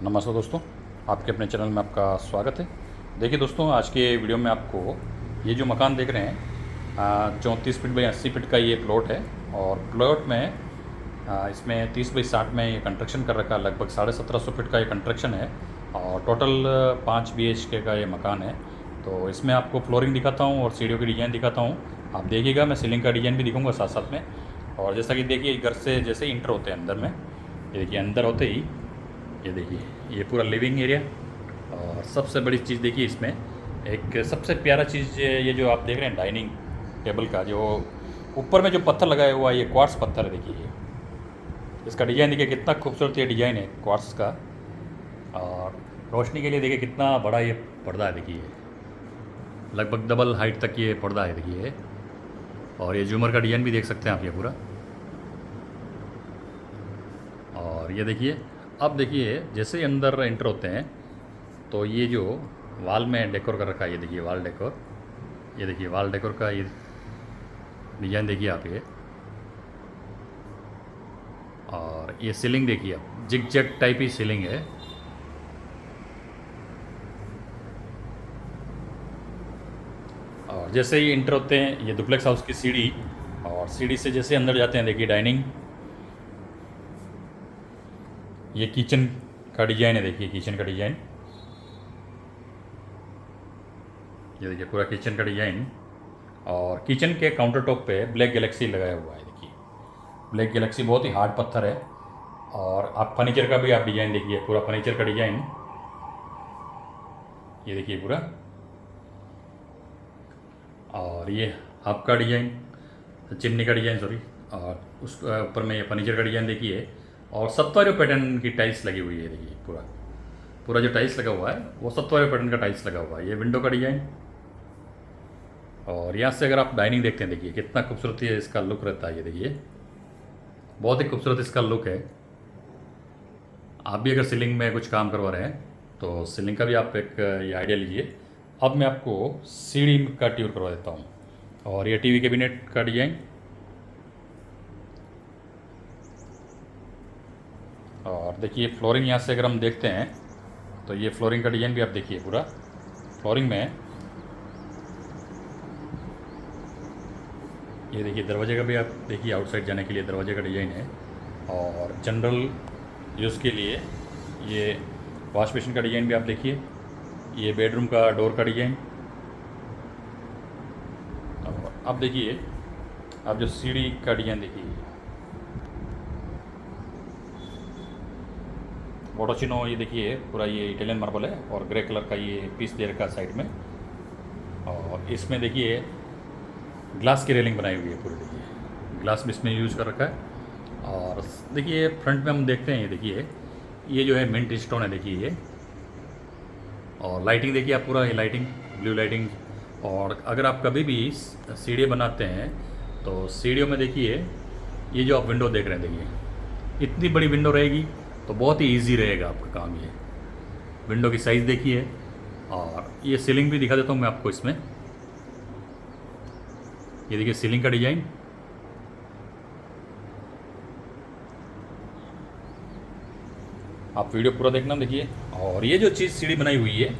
नमस्ते दोस्तों, आपके अपने चैनल में आपका स्वागत है। देखिए दोस्तों, आज के वीडियो में आपको ये जो मकान देख रहे हैं 34 फीट बाई 80 फीट का ये प्लॉट है। और प्लॉट में इसमें 30 बाई 60 में ये कंस्ट्रक्शन कर रखा है। लगभग 1750 फीट का ये कंस्ट्रक्शन है और टोटल 5 BHK का ये मकान है। तो इसमें आपको फ्लोरिंग दिखाता हूँ और सीढ़ियों की डिज़ाइन दिखाता हूँ। आप देखिएगा, मैं सीलिंग का डिज़ाइन भी दिखाऊंगा साथ साथ में। और जैसा कि देखिए, घर से जैसे ही इंटर होते हैं अंदर में, ये देखिए अंदर होते ही ये देखिए ये पूरा लिविंग एरिया। और सबसे बड़ी चीज़ देखिए, इसमें एक सबसे प्यारा चीज़ ये जो आप देख रहे हैं डाइनिंग टेबल का जो ऊपर में जो पत्थर लगाया हुआ है, ये क्वार्ट्स पत्थर है। देखिए ये इसका डिज़ाइन देखिए कितना खूबसूरत ये डिज़ाइन है क्वार्ट्स का। और रोशनी के लिए देखिए कितना बड़ा ये पर्दा है। देखिए लगभग डबल हाइट तक ये पर्दा है। देखिए और ये झूमर का डिज़ाइन भी देख सकते हैं आप ये पूरा। और ये देखिए, अब देखिए जैसे ही अंदर एंटर होते हैं तो ये जो वाल में डेकोर कर रखा है, ये देखिए वाल डेकोर, ये देखिए वाल डेकोर का ये डिज़ाइन देखिए आप ये। और ये सीलिंग देखिए आप, जिग जैग टाइप ही सीलिंग है। और जैसे ही इंटर होते हैं ये डुप्लेक्स हाउस की सीढ़ी, और सीढ़ी से जैसे अंदर जाते हैं देखिए डाइनिंग, ये किचन का डिज़ाइन है। देखिए किचन का डिज़ाइन, ये देखिए पूरा किचन का डिज़ाइन। और किचन के काउंटर टॉप पे ब्लैक गैलेक्सी लगाया हुआ है। देखिए ब्लैक गैलेक्सी बहुत ही हार्ड पत्थर है। और आप फर्नीचर का भी आप डिज़ाइन देखिए, पूरा फर्नीचर का डिज़ाइन ये देखिए पूरा। और ये हब का डिज़ाइन, चिमनी का डिज़ाइन सॉरी। और उस ऊपर में ये फर्नीचर का डिज़ाइन देखिए। और सत्वारियो पैटर्न की टाइल्स लगी हुई है। देखिए पूरा पूरा जो टाइल्स लगा हुआ है वो सत्वारियो पैटर्न का टाइल्स लगा हुआ है। ये विंडो का डिज़ाइन। और यहाँ से अगर आप डाइनिंग देखते हैं, देखिए कितना खूबसूरत है इसका लुक रहता है। ये देखिए बहुत ही खूबसूरत इसका लुक है। आप भी अगर सीलिंग में कुछ काम करवा रहे हैं तो सीलिंग का भी आप एक ये आइडिया लीजिए। अब मैं आपको सीढ़ी का टूर करवा देता हूँ। और ये टीवी कैबिनेट का डिज़ाइन। और देखिए फ्लोरिंग यहाँ से अगर हम देखते हैं तो ये फ्लोरिंग का डिज़ाइन भी आप देखिए पूरा। फ्लोरिंग में ये देखिए दरवाजे का भी आप देखिए, आउटसाइड जाने के लिए दरवाजे का डिज़ाइन है। और जनरल यूज़ के लिए ये वॉश बेसिन का डिज़ाइन भी आप देखिए। ये बेडरूम का डोर का डिज़ाइन। और अब देखिए, अब जो सीढ़ी का डिज़ाइन देखिए, बोटोचिनो, ये देखिए पूरा ये इटालियन मार्बल है और ग्रे कलर का ये पीस दे रखा है साइड में। और इसमें देखिए ग्लास की रेलिंग बनाई हुई है पूरी। देखिए ग्लास भी इसमें यूज़ कर रखा है। और देखिए फ्रंट में हम देखते हैं, ये देखिए ये जो है मिंट स्टोन है। देखिए ये, और लाइटिंग देखिए आप पूरा, ये लाइटिंग ब्लू लाइटिंग। और अगर आप कभी भी सीढ़ी बनाते हैं तो सीढ़ियों में देखिए ये जो आप विंडो देख रहे हैं, देखिए इतनी बड़ी विंडो रहेगी तो बहुत ही ईजी रहेगा आपका काम। ये विंडो की साइज़ देखिए। और ये सीलिंग भी दिखा देता हूँ मैं आपको इसमें। ये देखिए सीलिंग का डिज़ाइन। आप वीडियो पूरा देखना देखिए। और ये जो चीज़ सीढ़ी बनाई हुई है,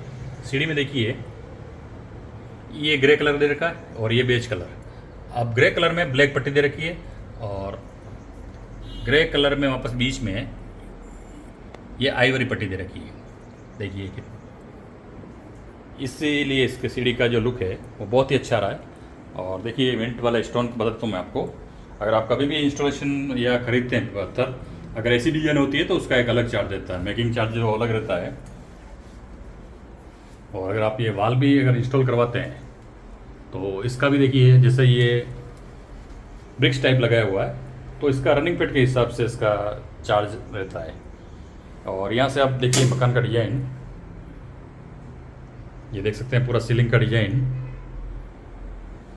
सीढ़ी में देखिए ये ग्रे कलर दे रखा है और ये बेज कलर। अब ग्रे कलर में ब्लैक पट्टी दे रखी है और ग्रे कलर में वापस बीच में ये आइवरी पट्टी दे रखी है। देखिए कि इसीलिए इसके सीढ़ी का जो लुक है वो बहुत ही अच्छा रहा है। और देखिए वेंट वाला स्टोन बताता हूँ मैं आपको। अगर आप कभी भी इंस्टॉलेशन या ख़रीदते हैं पत्थर, अगर ऐसी डिज़ाइन होती है तो उसका एक अलग चार्ज रहता है, मेकिंग चार्ज जो अलग रहता है। और अगर आप ये वाल भी अगर इंस्टॉल करवाते हैं तो इसका भी देखिए, जैसे ये ब्रिक्स टाइप लगाया हुआ है तो इसका रनिंग पेट के हिसाब से इसका चार्ज रहता है। और यहाँ से आप देखिए मकान का डिज़ाइन, ये देख सकते हैं पूरा सीलिंग का डिज़ाइन।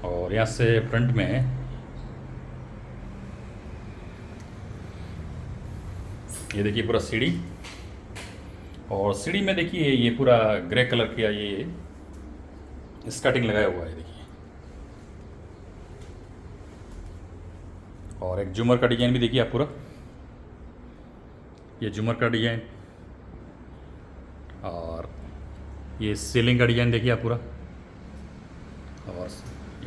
और यहाँ से फ्रंट में ये देखिए पूरा सीढ़ी। और सीढ़ी में देखिए ये पूरा ग्रे कलर का ये स्कर्टिंग लगाया हुआ है। देखिए और एक झूमर का डिज़ाइन भी देखिए आप पूरा, ये झूमर का डिज़ाइन। और ये सीलिंग का डिज़ाइन देखिए आप पूरा। और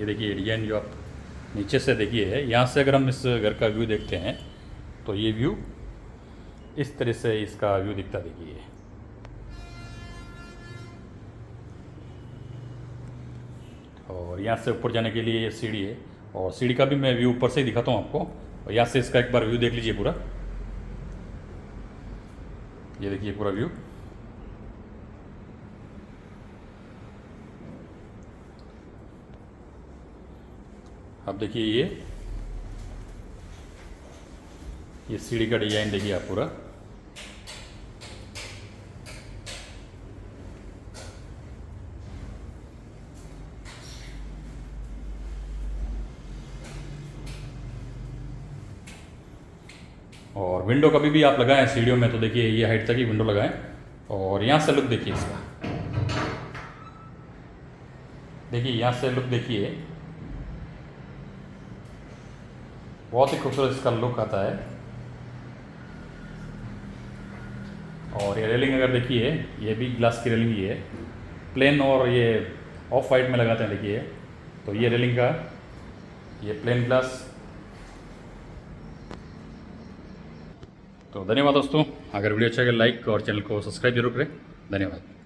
ये देखिए डिज़ाइन जो आप नीचे से देखिए है, यहाँ से अगर हम इस घर का व्यू देखते हैं तो ये व्यू इस तरह से इसका व्यू दिखता देखिए। और यहाँ से ऊपर जाने के लिए ये सीढ़ी है, और सीढ़ी का भी मैं व्यू ऊपर से ही दिखाता हूँ आपको। और यहाँ से इसका एक बार व्यू देख लीजिए पूरा। ये देखिए पूरा व्यू। अब देखिए ये सीढ़ी का डिज़ाइन देखिए आप पूरा। और विंडो कभी भी आप लगाएं सीढ़ियों में तो देखिए ये हाइट तक ही विंडो लगाएं। और यहाँ से लुक देखिए इसका, देखिए यहाँ से लुक देखिए, बहुत ही खूबसूरत इसका लुक आता है। और ये रेलिंग अगर देखिए, ये भी ग्लास की रेलिंग ही है, प्लेन और ये ऑफ वाइट में लगाते हैं देखिए। तो ये रेलिंग का ये प्लेन ग्लास। तो धन्यवाद दोस्तों, अगर वीडियो अच्छा लगे लाइक और चैनल को सब्सक्राइब जरूर करें। धन्यवाद।